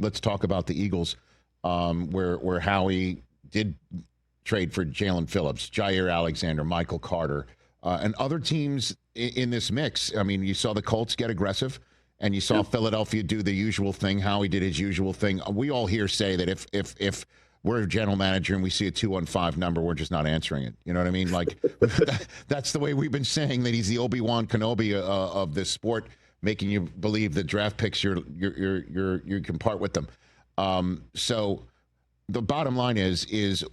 let's talk about the Eagles, where Howie did trade for Jalen Phillips, Jair Alexander, Michael Carter, and other teams in this mix. I mean, you saw the Colts get aggressive, and you saw Philadelphia do the usual thing. Howie did his usual thing. We all here say that if we're a general manager and we see a 215 number, we're just not answering it. You know what I mean? Like that's the way we've been saying that he's the Obi-Wan Kenobi of this sport, making you believe that draft picks you can part with them. So the bottom line is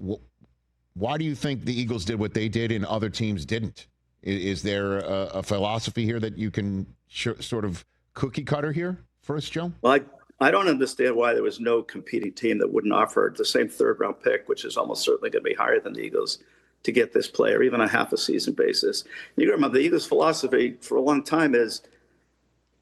why do you think the Eagles did what they did and other teams didn't? Is there a philosophy here that you can sort of cookie cutter here for us, Joe? Well, I don't understand why there was no competing team that wouldn't offer the same third-round pick, which is almost certainly going to be higher than the Eagles, to get this player, even on a half-a-season basis. You got to remember, the Eagles' philosophy for a long time is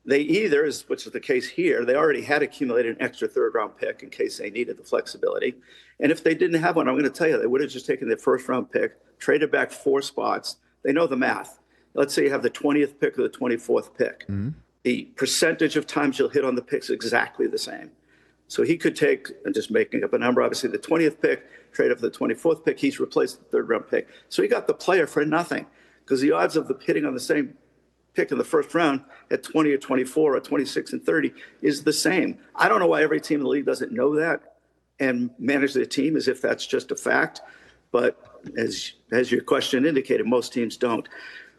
they either, which is the case here, they already had accumulated an extra third-round pick in case they needed the flexibility. And if they didn't have one, I'm going to tell you, they would have just taken their first-round pick, traded back 4 spots. They know the math. Let's say you have the 20th pick or the 24th pick. Mm-hmm. The percentage of times you'll hit on the picks exactly the same. So he could take, and just making up a number, obviously the 20th pick, trade up for the 24th pick, he's replaced the third-round pick. So he got the player for nothing, because the odds of the hitting on the same pick in the first round at 20 or 24 or 26 and 30 is the same. I don't know why every team in the league doesn't know that and manage their team as if that's just a fact. But as your question indicated, most teams don't.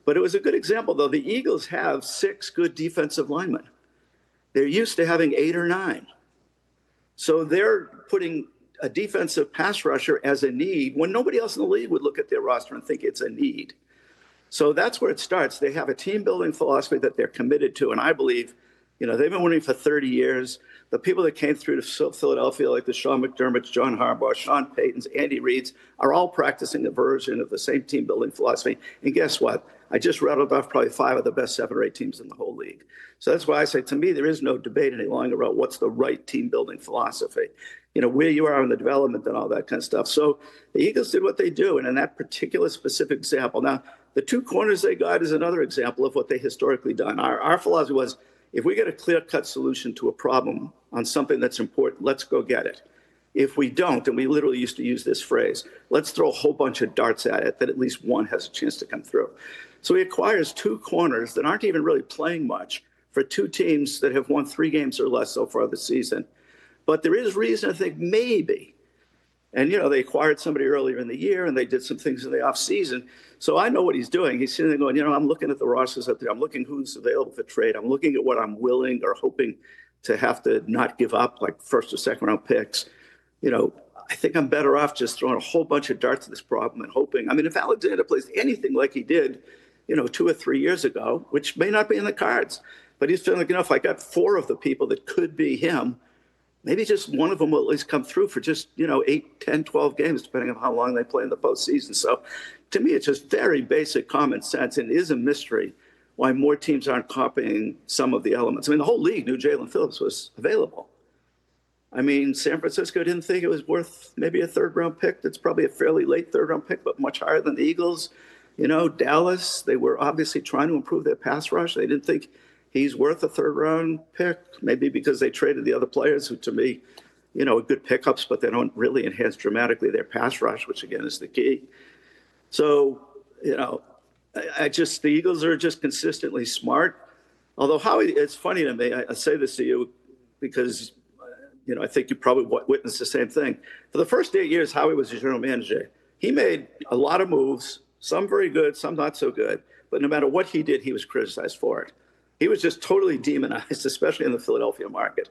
But it was a good example, though. The Eagles have 6 good defensive linemen. They're used to having 8 or 9. So they're putting a defensive pass rusher as a need when nobody else in the league would look at their roster and think it's a need. So that's where it starts. They have a team-building philosophy that they're committed to. And I believe, they've been winning for 30 years. The people that came through to Philadelphia, like the Sean McDermotts, John Harbaugh, Sean Paytons, Andy Reids, are all practicing a version of the same team-building philosophy. And guess what? I just rattled off probably 5 of the best 7 or 8 teams in the whole league. So that's why I say, to me, there is no debate any longer about what's the right team-building philosophy, where you are in the development and all that kind of stuff. So the Eagles did what they do. And in that particular specific example, now, the 2 corners they got is another example of what they historically done. Our philosophy was, if we get a clear-cut solution to a problem on something that's important, let's go get it. If we don't, and we literally used to use this phrase, let's throw a whole bunch of darts at it that at least one has a chance to come through. So he acquires 2 corners that aren't even really playing much for 2 teams that have won 3 games or less so far this season. But there is reason to think maybe. And, they acquired somebody earlier in the year, and they did some things in the offseason. So I know what he's doing. He's sitting there going, I'm looking at the rosters up there. I'm looking who's available for trade. I'm looking at what I'm willing or hoping to have to not give up, like first or second round picks. I think I'm better off just throwing a whole bunch of darts at this problem and hoping. I mean, if Alexander plays anything like he did, 2 or 3 years ago, which may not be in the cards, but he's feeling like, if I got 4 of the people that could be him, maybe just one of them will at least come through for just, 8, 10, 12 games, depending on how long they play in the postseason. So to me, it's just very basic common sense, and it is a mystery why more teams aren't copying some of the elements. I mean, the whole league knew Jalen Phillips was available. I mean, San Francisco didn't think it was worth maybe a third-round pick. That's probably a fairly late third-round pick, but much higher than the Eagles. Dallas, they were obviously trying to improve their pass rush. They didn't think he's worth a third-round pick, maybe because they traded the other players who, to me, are good pickups, but they don't really enhance dramatically their pass rush, which, again, is the key. So, the Eagles are just consistently smart. Although, Howie, it's funny to me, I say this to you because, I think you probably witnessed the same thing. For the first 8 years, Howie was the general manager. He made a lot of moves, some very good, some not so good. But no matter what he did, he was criticized for it. He was just totally demonized, especially in the Philadelphia market.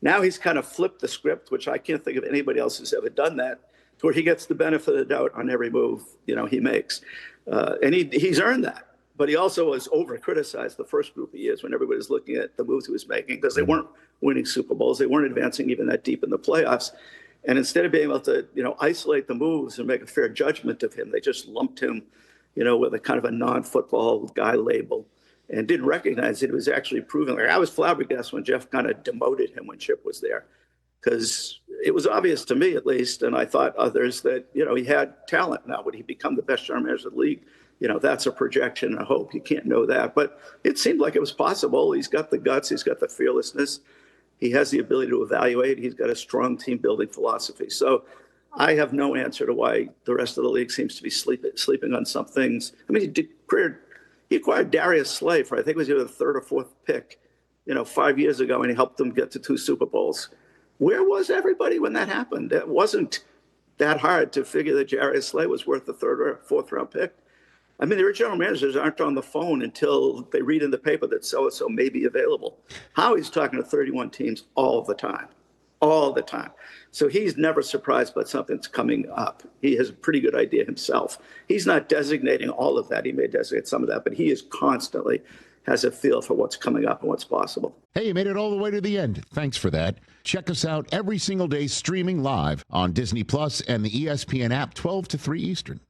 Now he's kind of flipped the script, which I can't think of anybody else who's ever done that, to where he gets the benefit of the doubt on every move, he makes. And he's earned that. But he also was over-criticized the first group of years when everybody was looking at the moves he was making, because they weren't winning Super Bowls. They weren't advancing even that deep in the playoffs. And instead of being able to, isolate the moves and make a fair judgment of him, they just lumped him, with a kind of a non-football guy label, and didn't recognize that it was actually proven. Like, I was flabbergasted when Jeff kind of demoted him when Chip was there, because it was obvious to me, at least, and I thought others, that, he had talent. Now, would he become the best general manager of the league? That's a projection and a hope. You can't know that. But it seemed like it was possible. He's got the guts. He's got the fearlessness. He has the ability to evaluate. He's got a strong team building philosophy. So I have no answer to why the rest of the league seems to be sleeping on some things. I mean, he acquired Darius Slay for, I think it was either the third or fourth pick, 5 years ago, and he helped them get to 2 Super Bowls. Where was everybody when that happened? It wasn't that hard to figure that Darius Slay was worth the 3rd or 4th round pick. I mean, the general managers aren't on the phone until they read in the paper that so-and-so may be available. Howie's talking to 31 teams all the time. So he's never surprised by something's coming up. He has a pretty good idea himself. He's not designating all of that. He may designate some of that, but he is constantly has a feel for what's coming up and what's possible. Hey, you made it all the way to the end. Thanks for that. Check us out every single day streaming live on Disney Plus and the ESPN app 12 to 3 Eastern.